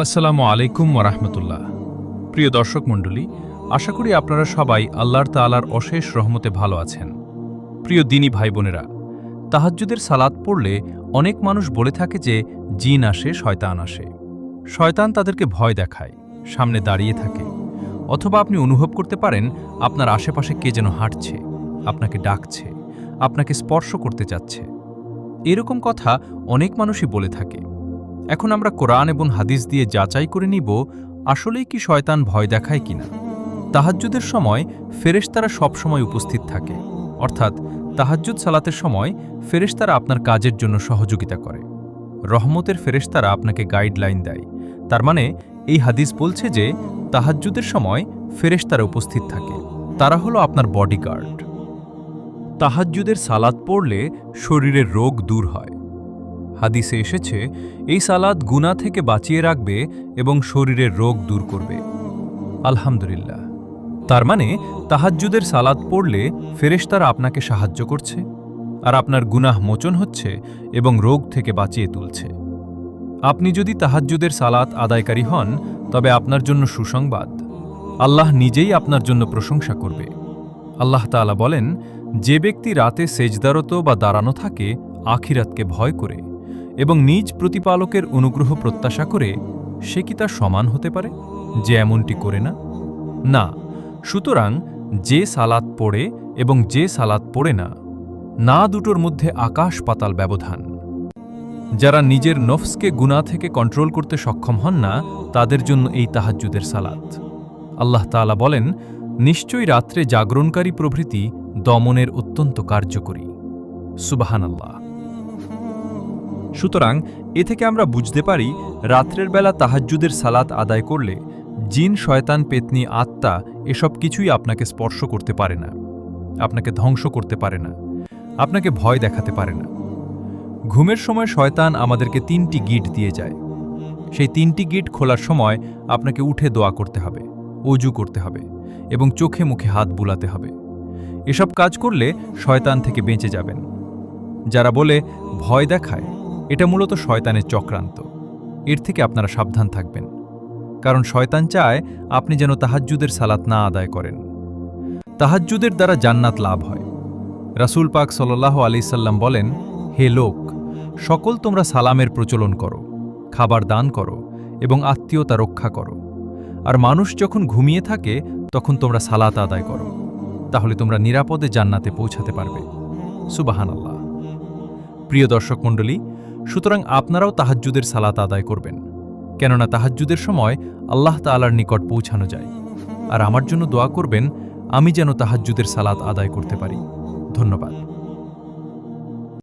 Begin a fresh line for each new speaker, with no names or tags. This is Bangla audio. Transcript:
আসসালামু আলাইকুম ওয়ারাহমাতুল্লাহ। প্রিয় দর্শক মণ্ডলী, আশা করি আপনারা সবাই আল্লাহর তাআলার অশেষ রহমতে ভালো আছেন। প্রিয় দিনী ভাই বোনেরা, তাহাজ্জুদের সালাত পড়লে অনেক মানুষ বলে থাকে যে জিন আসে, শয়তান আসে। শয়তান তাদেরকে ভয় দেখায়, সামনে দাঁড়িয়ে থাকে, অথবা আপনি অনুভব করতে পারেন আপনার আশেপাশে কে যেন হাঁটছে, আপনাকে ডাকছে, আপনাকে স্পর্শ করতে চাচ্ছে। এরকম কথা অনেক মানুষই বলে থাকে। এখন আমরা কোরআন এবং হাদিস দিয়ে যাচাই করে নিব আসলেই কি শয়তান ভয় দেখায় কিনা। তাহাজ্জুদের সময় ফেরেশতারা সবসময় উপস্থিত থাকে, অর্থাৎ তাহাজ্জুদ সালাতের সময় ফেরেশতারা আপনার কাজের জন্য সহযোগিতা করে। রহমতের ফেরেশতারা আপনাকে গাইডলাইন দেয়। তার মানে এই হাদিস বলছে যে তাহাজ্জুদের সময় ফেরেশতারা উপস্থিত থাকে, তারা হলো আপনার বডিগার্ড। তাহাজ্জুদের সালাত পড়লে শরীরের রোগ দূর হয়। হাদিসে এসেছে এই সালাত গুনাহ থেকে বাঁচিয়ে রাখবে এবং শরীরের রোগ দূর করবে। আলহামদুলিল্লাহ। তার মানে তাহাজ্জুদের সালাত পড়লে ফেরেশতারা আপনাকে সাহায্য করছে, আর আপনার গুনাহ মোচন হচ্ছে এবং রোগ থেকে বাঁচিয়ে তুলছে। আপনি যদি তাহাজ্জুদের সালাত আদায়কারী হন, তবে আপনার জন্য সুসংবাদ, আল্লাহ নিজেই আপনার জন্য প্রশংসা করবে। আল্লাহ তাআলা বলেন, যে ব্যক্তি রাতে সেজদারত বা দাঁড়ানো থাকে আখিরাতকে ভয় করে এবং নিজ প্রতিপালকের অনুগ্রহ প্রত্যাশা করে, সে কি তার সমান হতে পারে যে এমনটি করে না? না। সুতরাং যে সালাত পড়ে এবং যে সালাত পড়ে না, না দুটোর মধ্যে আকাশ পাতাল ব্যবধান। যারা নিজের নফসকে গুনাহ থেকে কন্ট্রোল করতে সক্ষম হন না, তাদের জন্য এই তাহাজ্জুদের সালাত। আল্লাহ তাআলা বলেন, নিশ্চয়ই রাত্রে জাগরণকারী প্রভৃতি দমনের অত্যন্ত কার্যকরী। সুবহানাল্লাহ। সুতরাং এ থেকে আমরা বুঝতে পারি, রাত্রের বেলা তাহাজ্জুদের সালাত আদায় করলে জিন, শয়তান, পেতনি, আত্মা এসব কিছুই আপনাকে স্পর্শ করতে পারে না, আপনাকে ধ্বংস করতে পারে না, আপনাকে ভয় দেখাতে পারে না। ঘুমের সময় শয়তান আমাদেরকে 3টি গিট দিয়ে যায়। সেই 3টি গিট খোলার সময় আপনাকে উঠে দোয়া করতে হবে, ওযু করতে হবে এবং চোখে মুখে হাত বুলাতে হবে। এসব কাজ করলে শয়তান থেকে বেঁচে যাবেন। যারা বলে ভয় দেখায়, এটা মূলত শয়তানের চক্রান্ত। এর থেকে আপনারা সাবধান থাকবেন, কারণ শয়তান চায় আপনি যেন তাহাজ্জুদের সালাত না আদায় করেন। তাহাজ্জুদের দ্বারা জান্নাত লাভ হয়। রাসূল পাক সাল্লাল্লাহু আলাইহি সাল্লাম বলেন, হে লোক সকল, তোমরা সালামের প্রচলন করো, খাবার দান করো এবং আত্মীয়তা রক্ষা করো। আর মানুষ যখন ঘুমিয়ে থাকে তখন তোমরা সালাত আদায় করো, তাহলে তোমরা নিরাপদে জান্নাতে পৌঁছাতে পারবে। সুবহানাল্লাহ। প্রিয় দর্শক মণ্ডলী, সুতরাং আপনারাও তাহাজ্জুদের সালাত আদায় করবেন, কেননা তাহাজ্জুদের সময় আল্লাহ তাআলার নিকট পৌঁছানো যায়। আর আমার জন্য দোয়া করবেন, আমি যেন তাহাজ্জুদের সালাত আদায় করতে পারি। ধন্যবাদ।